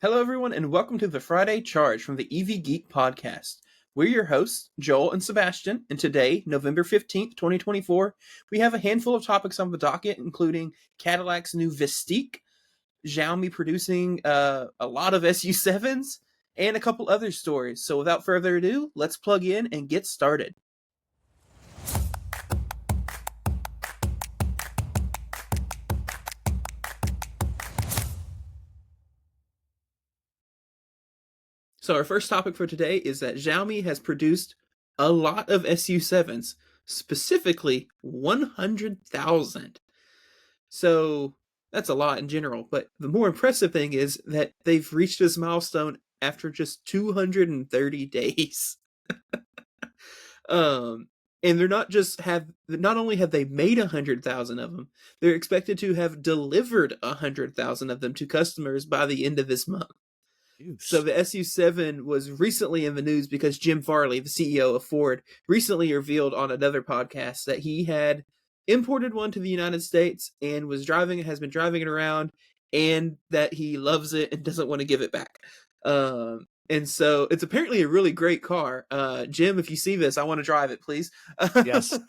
Hello, everyone, and welcome to the Friday Charge from the Geek podcast. We're your hosts, Joel and Sebastian, and today, November 15th, 2024, we have a handful of topics on the docket, including Cadillac's new Vistiq, Xiaomi producing a lot of SU7s, and a couple other stories. So without further ado, let's plug in and get started. So our first topic for today is that Xiaomi has produced a lot of SU7s, specifically 100,000. So that's a lot in general, but the more impressive thing is that they've reached this milestone after just 230 days. And they're not only have they made 100,000 of them, they're expected to have delivered 100,000 of them to customers by the end of this month. So the SU7 was recently in the news because Jim Farley, the CEO of Ford, recently revealed on another podcast that he had imported one to the United States and has been driving it around, and that he loves it and doesn't want to give it back. And so it's apparently a really great car. Jim, if you see this, I want to drive it, please. Yes.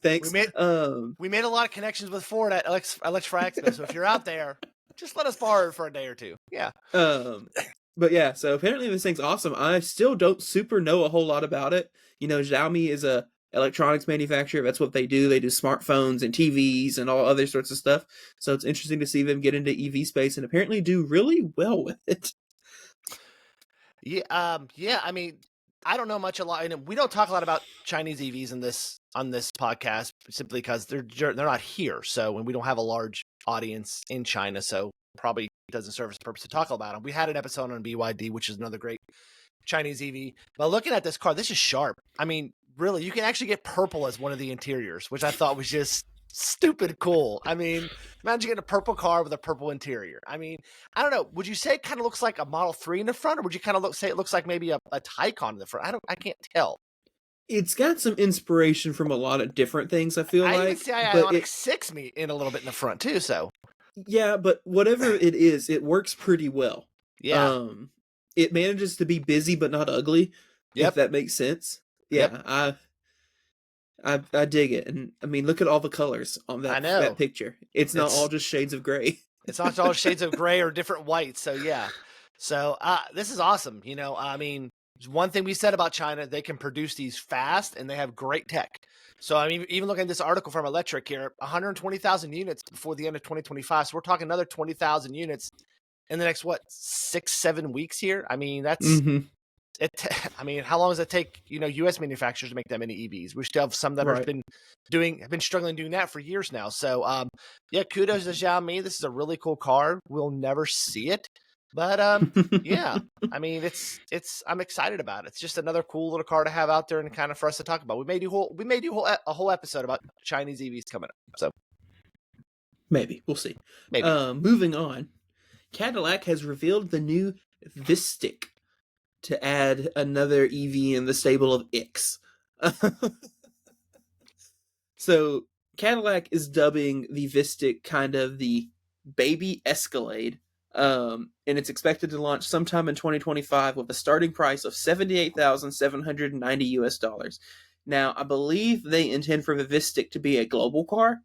Thanks. We made a lot of connections with Ford at Electrify Expo, so if you're out there, just let us borrow it for a day or two. Yeah. But yeah, so apparently this thing's awesome. I still don't super know a whole lot about it. You know, Xiaomi is a electronics manufacturer. That's what they do. They do smartphones and TVs and all other sorts of stuff. So it's interesting to see them get into EV space and apparently do really well with it. Yeah. I mean, I don't know much. We don't talk a lot about Chinese EVs on this podcast simply because they're not here. So when we don't have a large audience in China, so probably doesn't serve as a purpose to talk about them. We had an episode on BYD, which is another great Chinese EV. But looking at this car, this is sharp. I mean, really, you can actually get purple as one of the interiors, which I thought was just stupid cool. I mean, imagine getting a purple car with a purple interior. I mean, I don't know. Would you say it kind of looks like a Model 3 in the front, or would you kind of say it looks like maybe a Taycan in the front? I can't tell. It's got some inspiration from a lot of different things, I feel like. I even see Ioniq 6 in a little bit in the front too, so. Yeah, but whatever it is, it works pretty well. Yeah. It manages to be busy but not ugly, if that makes sense. Yeah, yep. I dig it. And I mean, look at all the colors on that picture. It's not all just shades of gray. It's not all shades of gray or different whites. So yeah. So this is awesome. You know, I mean, one thing we said about China, they can produce these fast and they have great tech. So, I mean, even looking at this article from Electric here, 120,000 units before the end of 2025. So we're talking another 20,000 units in the next, 6-7 weeks here? I mean, that's it. I mean, how long does it take, U.S. manufacturers to make that many EVs? We still have some that have been struggling doing that for years now. So, yeah, kudos to Xiaomi. This is a really cool car. We'll never see it. But yeah, I mean, I'm excited about it. It's just another cool little car to have out there and kind of for us to talk about. We may do a whole episode about Chinese EVs coming up. So maybe we'll see. Maybe. Moving on, Cadillac has revealed the new Vistiq to add another EV in the stable of X. So Cadillac is dubbing the Vistiq kind of the baby Escalade. And it's expected to launch sometime in 2025 with a starting price of $78,790. Now, I believe they intend for the Vistiq to be a global car,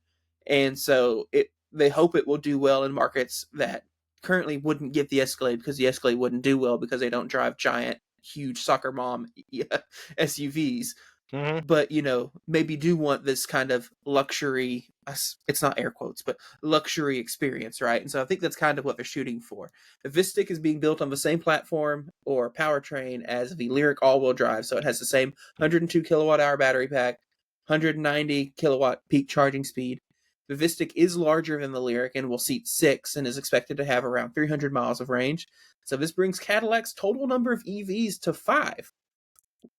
and so they hope it will do well in markets that currently wouldn't get the Escalade because the Escalade wouldn't do well because they don't drive giant, huge soccer mom SUVs. Mm-hmm. But, maybe do want this kind of luxury, it's not air quotes, but luxury experience, right? And so I think that's kind of what they're shooting for. The Vistiq is being built on the same platform or powertrain as the Lyriq all-wheel drive, so it has the same 102 kilowatt-hour battery pack, 190 kilowatt peak charging speed. The Vistiq is larger than the Lyriq and will seat 6 and is expected to have around 300 miles of range. So this brings Cadillac's total number of EVs to 5,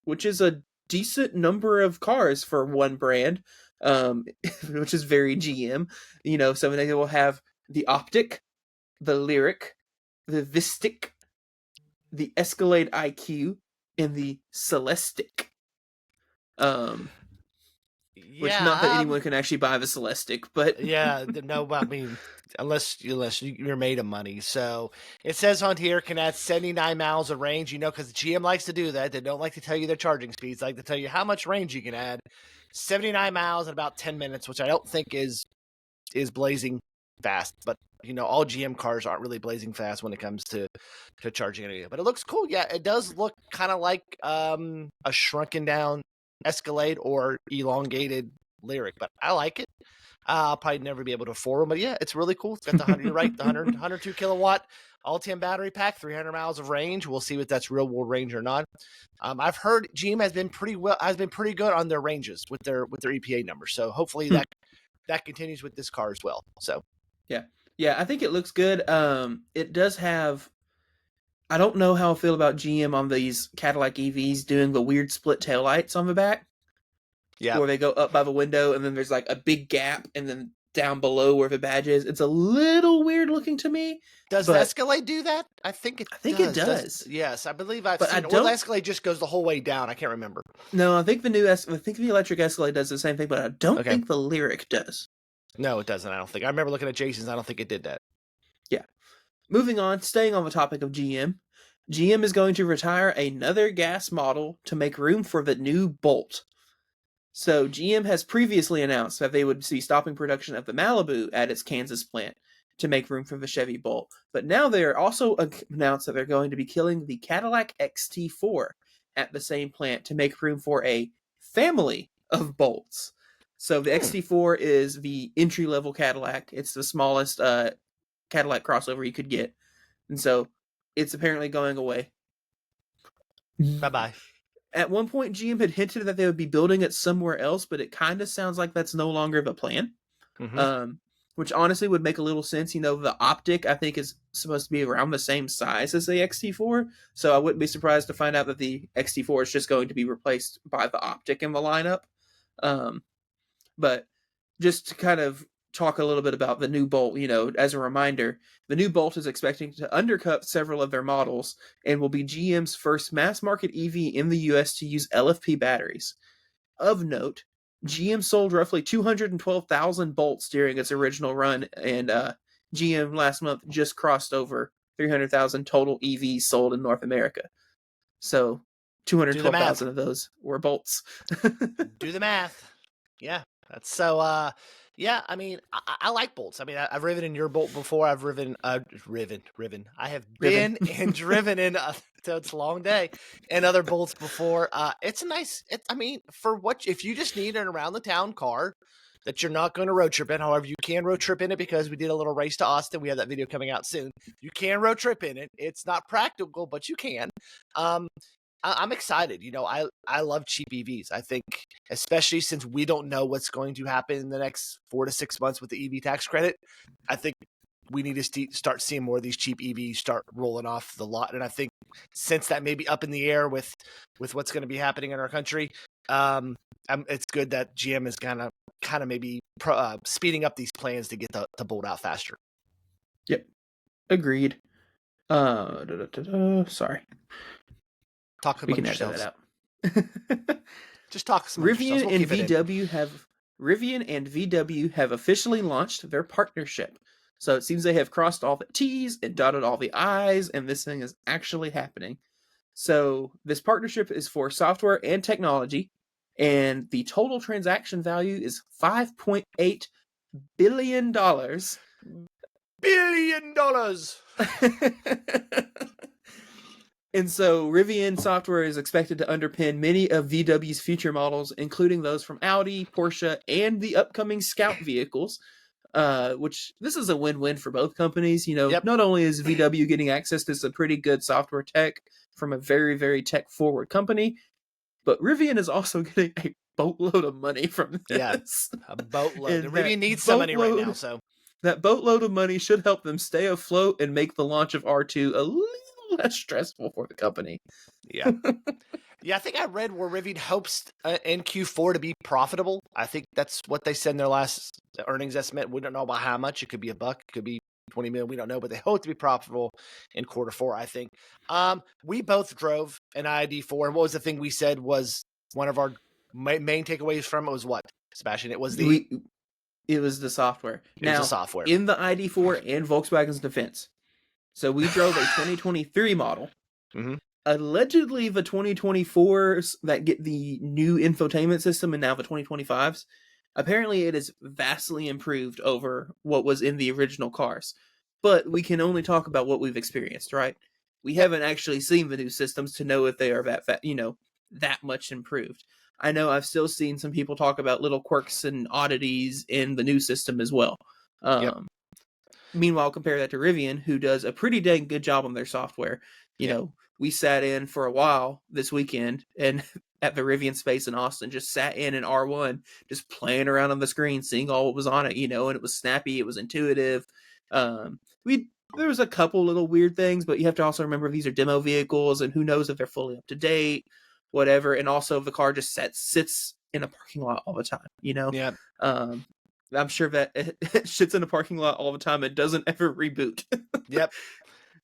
which is a decent number of cars for one brand, which is very GM. So they will have the Optic, the Lyriq, the Vistiq, the Escalade IQ, and the Celestiq. Which, not that Yeah, anyone can actually buy the Celestiq, but yeah, no, I mean, unless you're made of money. So it says on here can add 79 miles of range. Because GM likes to do that. They don't like to tell you their charging speeds. They like to tell you how much range you can add. 79 miles in about 10 minutes, which I don't think is blazing fast. But all GM cars aren't really blazing fast when it comes to charging anything. But it looks cool. Yeah, it does look kind of like a shrunken down Escalade or elongated Lyric, but I like it. I'll probably never be able to afford them, but yeah, it's really cool. It's got the 100, you're right, the 102 kilowatt Ultium battery pack, 300 miles of range. We'll see if that's real world range or not. I've heard GM has been pretty good on their ranges with their EPA numbers. So hopefully that continues with this car as well. So yeah, I think it looks good. It does have. I don't know how I feel about GM on these Cadillac EVs doing the weird split taillights on the back, yeah, where they go up by the window and then there's like a big gap and then down below where the badge is. It's a little weird looking to me. does the But Escalade do that? I think it it does. does. Yes, I believe I've But seen I it. Or the don't. Escalade just goes the whole way down. I can't remember. No, I think the electric Escalade does the same thing, but I don't Okay. think the Lyric does. No, it doesn't. I don't think. I remember looking at Jason's. I don't think it did that. Yeah. Moving on, staying on the topic of GM. GM is going to retire another gas model to make room for the new Bolt. So GM has previously announced that they would be stopping production of the Malibu at its Kansas plant to make room for the Chevy Bolt. But now they are also announced that they're going to be killing the Cadillac XT4 at the same plant to make room for a family of Bolts. So the XT4 is the entry-level Cadillac. It's the smallest Cadillac crossover you could get. And so it's apparently going away. Bye-bye. At one point, GM had hinted that they would be building it somewhere else, but it kind of sounds like that's no longer the plan. Mm-hmm. Which honestly would make a little sense. The Optic, I think, is supposed to be around the same size as the XT4, so I wouldn't be surprised to find out that the XT4 is just going to be replaced by the Optic in the lineup. But just to kind of talk a little bit about the new Bolt, as a reminder, the new Bolt is expecting to undercut several of their models and will be GM's first mass market EV in the US to use LFP batteries. Of note, GM sold roughly 212,000 Bolts during its original run, and GM last month just crossed over 300,000 total EVs sold in North America. So 212,000 of those were Bolts. Do the math. Yeah. That's so yeah, I mean, I like Bolts. I mean, I've driven in your Bolt before. I've driven. I have been and driven in so it's a long day, and other Bolts before. It's a nice, I mean, for what, if you just need an around the town car that you're not going to road trip in. However, you can road trip in it because we did a little race to Austin. We have that video coming out soon. You can road trip in it. It's not practical, but you can. I'm excited. I love cheap EVs. I think, especially since we don't know what's going to happen in the next 4 to 6 months with the EV tax credit, I think we need to start seeing more of these cheap EVs start rolling off the lot. And I think since that may be up in the air with what's going to be happening in our country, it's good that GM is kind of maybe speeding up these plans to get the Bolt out faster. Yep, agreed. Sorry. Talk about yourselves. Just talk some Rivian and VW have officially launched their partnership. So it seems they have crossed all the T's and dotted all the I's, and this thing is actually happening. So this partnership is for software and technology, and the total transaction value is $5.8 billion. $1 billion. And so Rivian software is expected to underpin many of VW's future models, including those from Audi, Porsche, and the upcoming Scout vehicles, which this is a win-win for both companies. Yep. Not only is VW getting access to some pretty good software tech from a very, very tech-forward company, but Rivian is also getting a boatload of money from this. Yeah, a boatload. Rivian needs some money right now, so that boatload of money should help them stay afloat and make the launch of R2 a little less stressful for the company. Yeah. Yeah, I think I read where Rivian hopes in Q4 to be profitable. I think that's what they said in their last earnings estimate. We don't know about how much. It could be $1, it could be 20 million. We don't know, but they hope to be profitable in Q4, I think. We both drove an ID4, and what was the thing we said was one of our main takeaways from it was what? Sebastian. It was It was the software. the Now, software. in the ID4 and Volkswagen's defense, so we drove a 2023 model. Mhm. Allegedly, the 2024s that get the new infotainment system and now the 2025s, apparently it is vastly improved over what was in the original cars. But we can only talk about what we've experienced, right? We haven't actually seen the new systems to know if they are that much improved. I know I've still seen some people talk about little quirks and oddities in the new system as well. Yep. Meanwhile, compare that to Rivian, who does a pretty dang good job on their software. We sat in for a while this weekend and at the Rivian space in Austin, just sat in an R1, just playing around on the screen, seeing all what was on it, and it was snappy, it was intuitive. There was a couple little weird things, but you have to also remember these are demo vehicles, and who knows if they're fully up to date, whatever. And also, the car just sits in a parking lot all the time. Yeah. I'm sure that it sits in a parking lot all the time. It doesn't ever reboot. Yep.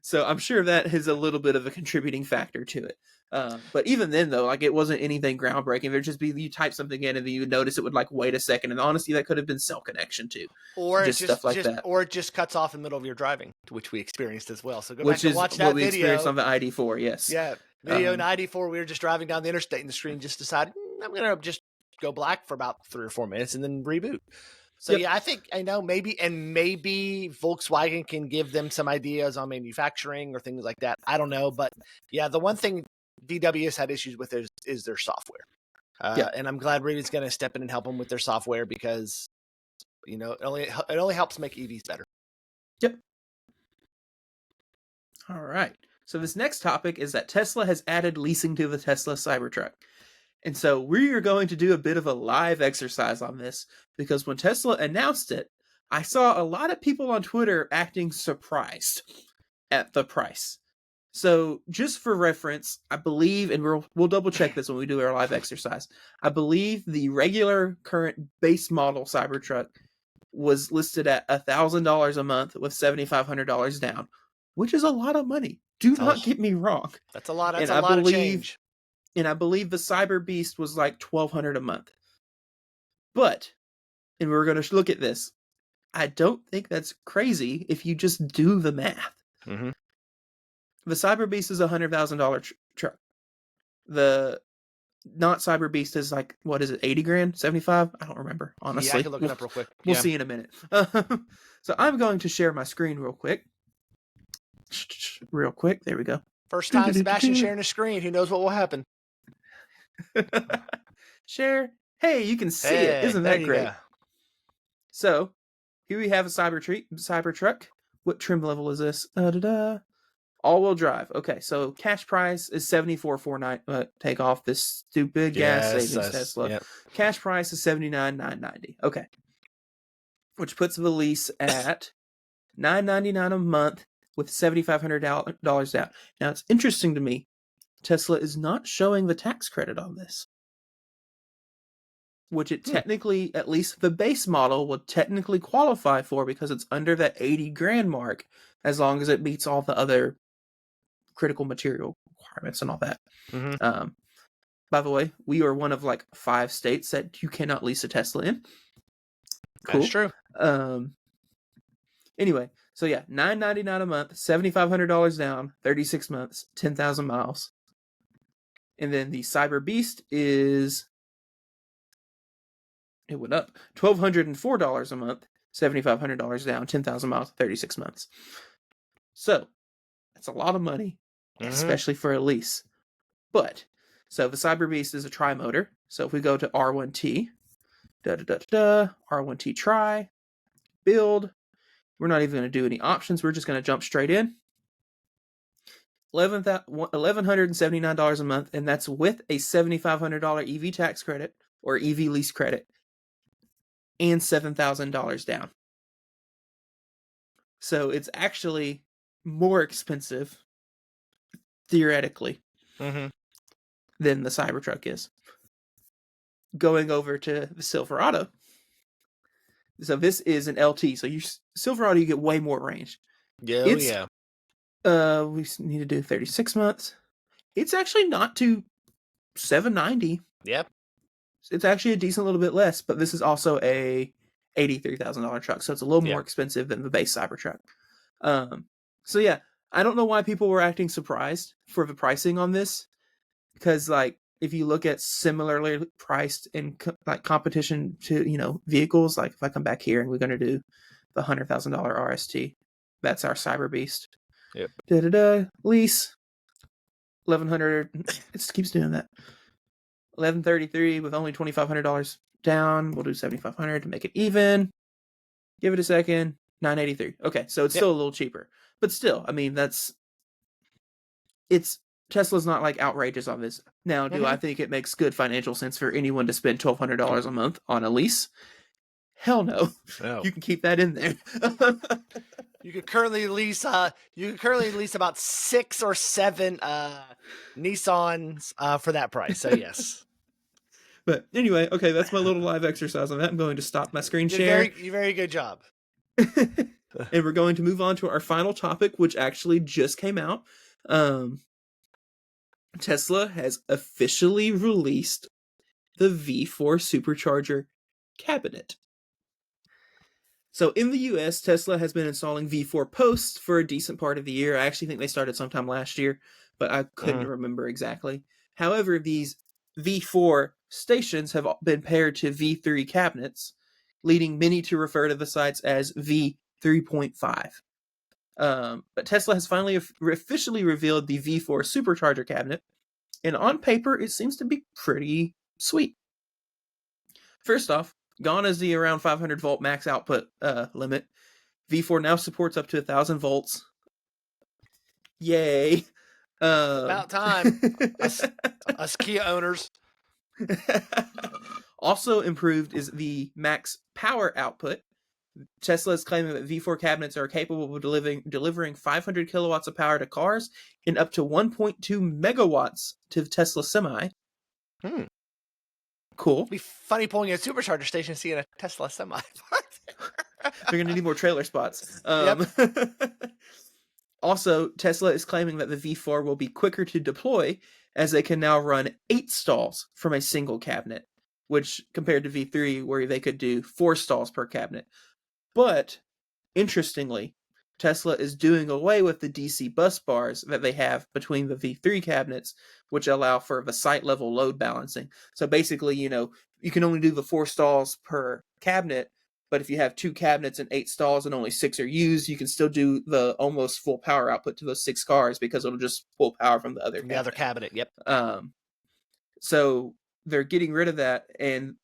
So I'm sure that is a little bit of a contributing factor to it. But even then, though, like, it wasn't anything groundbreaking. There'd just be, you type something in and then you would notice it would like wait a second. And honestly, that could have been cell connection too, or just stuff like that. Or it just cuts off in the middle of your driving, which we experienced as well. So go Which back and is watch what that we video. experienced on the ID4. Yes. Yeah, video in ID4. We were just driving down the interstate, and the screen just decided I'm gonna just go black for about 3 or 4 minutes and then reboot. So Yep. yeah, I think maybe Volkswagen can give them some ideas on manufacturing or things like that. I don't know, but yeah, the one thing VW has had issues with is their software. And I'm glad Rivian's going to step in and help them with their software because it only helps make EVs better. Yep. All right. So this next topic is that Tesla has added leasing to the Tesla Cybertruck. And so we are going to do a bit of a live exercise on this because when Tesla announced it, I saw a lot of people on Twitter acting surprised at the price. So just for reference, I believe, and we'll double check this when we do our live exercise, I believe the regular current base model Cybertruck was listed at $1,000 a month with $7,500 down, which is a lot of money. Do not get me wrong. That's a lot. That's a lot of change. And I believe the Cyber Beast was like $1,200 a month. But, and we're going to look at this, I don't think that's crazy if you just do the math. Mm-hmm. The Cyber Beast is a $100,000 truck. The not Cyber Beast is like, what is it, 80 grand, 75? I don't remember, honestly. Yeah, I can look it up real quick. We'll see in a minute. So I'm going to share my screen real quick. Real quick, there we go. First time Sebastian sharing a screen. Who knows what will happen? Share. Hey, you can see it. Isn't that great? Go. So here we have a Cybertruck. What trim level is this? All-wheel drive. Okay, so cash price is $74,490. Take off this stupid gas savings Tesla. Yep. Cash price is $79,990. Okay, which puts the lease at $999 a month with $7,500 down. Now it's interesting to me. Tesla is not showing the tax credit on this, which it technically, at least the base model, will technically qualify for because it's under that 80 grand mark, as long as it meets all the other critical material requirements and all that. Mm-hmm. By the way, we are one of like 5 states that you cannot lease a Tesla in. Cool. That's true. Anyway, so yeah, $999 a month, $7,500 down, 36 months, 10,000 miles. And then the Cyber Beast it went up, $1,204 a month, $7,500 down, 10,000 miles, 36 months. So that's a lot of money, especially for a lease. But, so the Cyber Beast is a tri-motor. So if we go to R1T, R1T tri, build, we're not even going to do any options. We're just going to jump straight in. $1,179 a month, and that's with a $7,500 EV tax credit or EV lease credit and $7,000 down. So it's actually more expensive, theoretically, than the Cybertruck is. Going over to the Silverado. So this is an LT. So Silverado, you get way more range. Yeah. We need to do 36 months. It's actually not too $790. Yep. It's actually a decent little bit less, but this is also a $83,000 truck, so it's a little more expensive than the base Cybertruck. So yeah, I don't know why people were acting surprised for the pricing on this, because like if you look at similarly priced in like competition to vehicles, like if I come back here and we're going to do the $100,000 RST, that's our Cyber Beast. Yep. Lease 1,100. It keeps doing that. 1,133 with only $2,500 down. We'll do 7,500 to make it even. Give it a second. 983. Okay, so it's still a little cheaper, but still, I mean, Tesla's not like outrageous on this. Now, do I think it makes good financial sense for anyone to spend $1,200 a month on a lease? Hell no. No. You can keep that in there. You could currently lease about 6 or 7 Nissans for that price. So yes. But anyway, okay, that's my little live exercise on that. I'm going to stop my screen share. Very good job. And we're going to move on to our final topic, which actually just came out. Tesla has officially released the V4 Supercharger cabinet. So in the US, Tesla has been installing V4 posts for a decent part of the year. I actually think they started sometime last year, but I couldn't remember exactly. However, these V4 stations have been paired to V3 cabinets, leading many to refer to the sites as V3.5. But Tesla has finally officially revealed the V4 Supercharger cabinet, and on paper, it seems to be pretty sweet. First off, gone is the around 500 volt max output limit. V4 now supports up to 1,000 volts. Yay! About time. Us Kia owners. Also improved is the max power output. Tesla is claiming that V4 cabinets are capable of delivering 500 kilowatts of power to cars and up to 1.2 megawatts to Tesla Semi. Cool. It'd be funny pulling a supercharger station and seeing a Tesla Semi. They're going to need more trailer spots. Yep. Also, Tesla is claiming that the V4 will be quicker to deploy, as they can now run 8 stalls from a single cabinet, which compared to V3, where they could do 4 stalls per cabinet. But, interestingly, Tesla is doing away with the DC bus bars that they have between the V3 cabinets, which allow for the site-level load balancing. So basically, you can only do the 4 stalls per cabinet, but if you have 2 cabinets and 8 stalls and only 6 are used, you can still do the almost full power output to those 6 cars because it'll just pull power from the other cabinet. The other cabinet, yep. So they're getting rid of that, and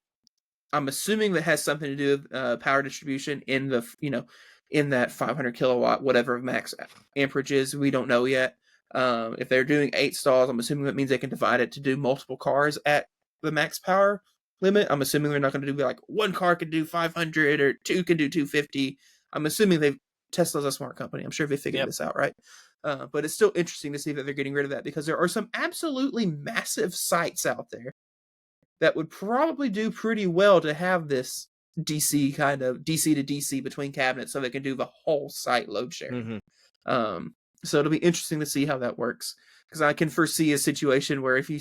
I'm assuming that has something to do with power distribution in the in that 500 kilowatt whatever max amperage is. We don't know yet. If they're doing 8 stalls, I'm assuming that means they can divide it to do multiple cars at the max power limit. I'm assuming they're not going to do like 1 car can do 500 or 2 can do 250. I'm assuming Tesla's a smart company. I'm sure they figured this out, right? But it's still interesting to see that they're getting rid of that, because there are some absolutely massive sites out there that would probably do pretty well to have this DC kind of DC to DC between cabinets, so they can do the whole site load sharing. So it'll be interesting to see how that works, because I can foresee a situation where if you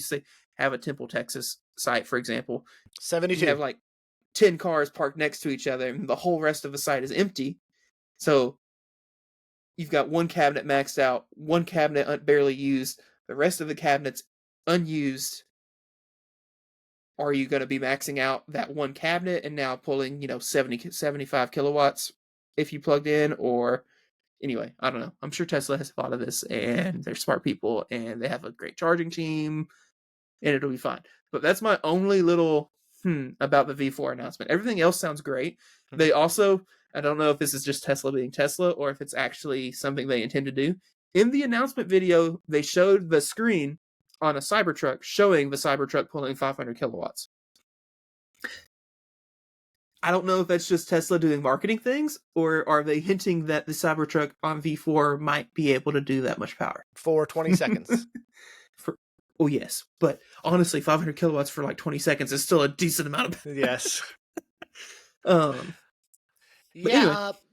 have a Temple, Texas site, for example, 72, you have like 10 cars parked next to each other and the whole rest of the site is empty. So you've got 1 cabinet maxed out, 1 cabinet barely used, the rest of the cabinets unused. Are you going to be maxing out that 1 cabinet and now pulling 75 kilowatts if you plugged in? Or anyway, I don't know. I'm sure Tesla has thought of this, and they're smart people, and they have a great charging team, and it'll be fine. But that's my only little about the V4 announcement. Everything else sounds great. They also, I don't know if this is just Tesla being Tesla or if it's actually something they intend to do. In the announcement video, they showed the screen on a Cybertruck showing the Cybertruck pulling 500 kilowatts. I don't know if that's just Tesla doing marketing things, or are they hinting that the Cybertruck on V4 might be able to do that much power for 20 seconds. Oh yes, but honestly, 500 kilowatts for like 20 seconds is still a decent amount of power. Yes. Anyway.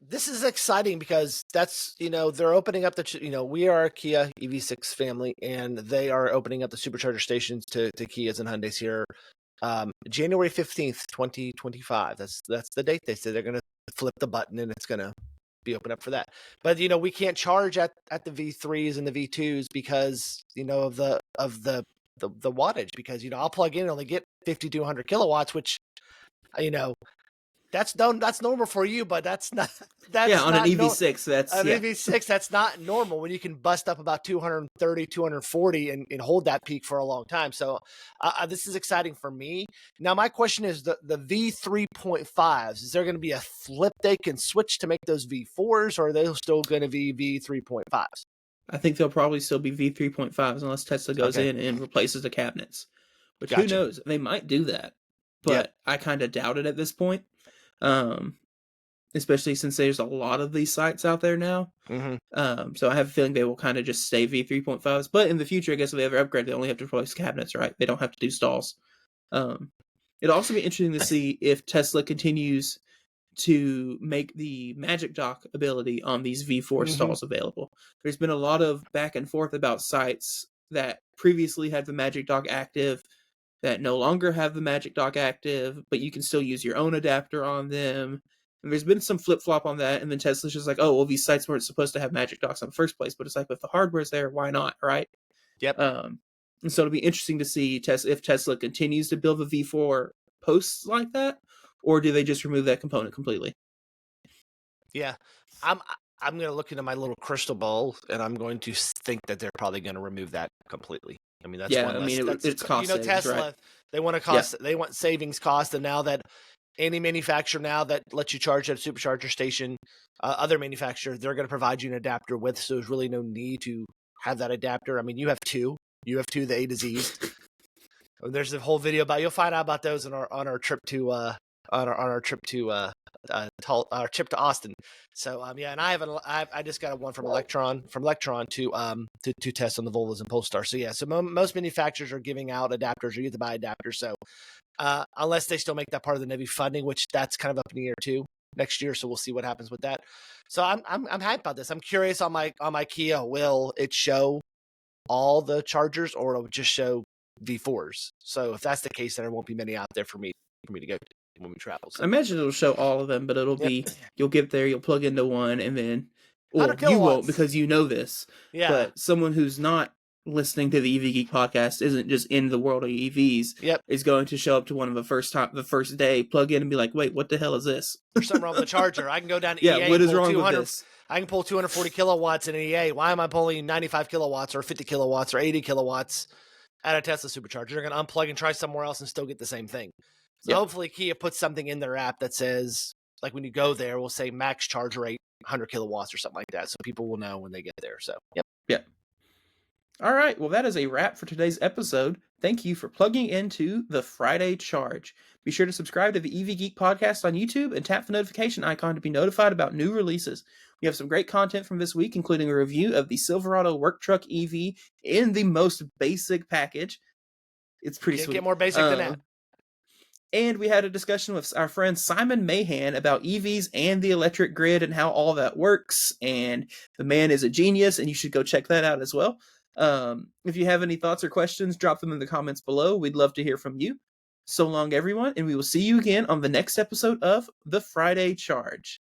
This is exciting because that's, they're opening up we are a Kia EV6 family, and they are opening up the supercharger stations to Kias and Hyundais here January 15th, 2025. That's the date they said they're going to flip the button and it's going to be open up for that. But we can't charge at the V3s and the V2s because of the wattage, because I'll plug in and only get 5200 kilowatts, which that's normal for you, but that's not on an not EV6 that's an EV6, that's not normal when you can bust up about 230, 240 and hold that peak for a long time. So this is exciting for me. Now, my question is the V3.5s, is there going to be a flip they can switch to make those V4s, or are they still going to be V3.5s? I think they'll probably still be V3.5s unless Tesla goes in and replaces the cabinets. Which, who knows? They might do that. But I kind of doubt it at this point. Especially since there's a lot of these sites out there now. Mm-hmm. So I have a feeling they will kind of just stay V3.5s. But in the future, I guess if they ever upgrade, they only have to replace cabinets, right? They don't have to do stalls. It'll also be interesting to see if Tesla continues to make the Magic Dock ability on these V4 stalls available. There's been a lot of back and forth about sites that previously had the Magic Dock active that no longer have the Magic Dock active, but you can still use your own adapter on them. And there's been some flip-flop on that, and then Tesla's just like, oh, well, these sites weren't supposed to have Magic Docks in the first place, but it's like, if the hardware's there, why not, right? Yep. And so it'll be interesting to see if Tesla continues to build the V4 posts like that, or do they just remove that component completely? Yeah. I'm going to look into my little crystal ball, and I'm going to think that they're probably going to remove that completely. I mean, that's one less. It's cost savings, Tesla, right? They want to cost. They want savings cost, and now that any manufacturer now that lets you charge at a supercharger station, other manufacturers, they're going to provide you an adapter with. So there's really no need to have that adapter. I mean, you have two. You have two, the A to Z's. There's a whole video about. You'll find out about those on our trip to our trip to Austin. So and I just got one from Electron to test on the Volvos and Polestar. So so most manufacturers are giving out adapters, or you have to buy adapters. So unless they still make that part of the NEVI funding, which that's kind of up in the air too next year. So we'll see what happens with that. So I'm hyped about this. I'm curious on my Kia, will it show all the chargers, or it'll just show V4s? So if that's the case, then there won't be many out there for me to go to when we travel. So I imagine it'll show all of them, but it'll be, you'll get there, you'll plug into one, and then, well, you won't because you know this. Yeah. But someone who's not listening to the EV Geek podcast, isn't just in the world of EVs, is going to show up to one of the first day, plug in and be like, wait, what the hell is this? There's something wrong with the charger. I can go down to EA. What is wrong with this? I can pull 240 kilowatts in an EA. Why am I pulling 95 kilowatts or 50 kilowatts or 80 kilowatts at a Tesla supercharger? They're going to unplug and try somewhere else and still get the same thing. So hopefully Kia puts something in their app that says, like when you go there, we'll say max charge rate 100 kilowatts or something like that, so people will know when they get there. So, Yep. All right. Well, that is a wrap for today's episode. Thank you for plugging into the Friday Charge. Be sure to subscribe to the EV Geek podcast on YouTube and tap the notification icon to be notified about new releases. We have some great content from this week, including a review of the Silverado Work Truck EV in the most basic package. It's pretty sweet. Get more basic than that. And we had a discussion with our friend Simon Mahan about EVs and the electric grid and how all that works. And the man is a genius, and you should go check that out as well. If you have any thoughts or questions, drop them in the comments below. We'd love to hear from you. So long, everyone, and we will see you again on the next episode of The Friday Charge.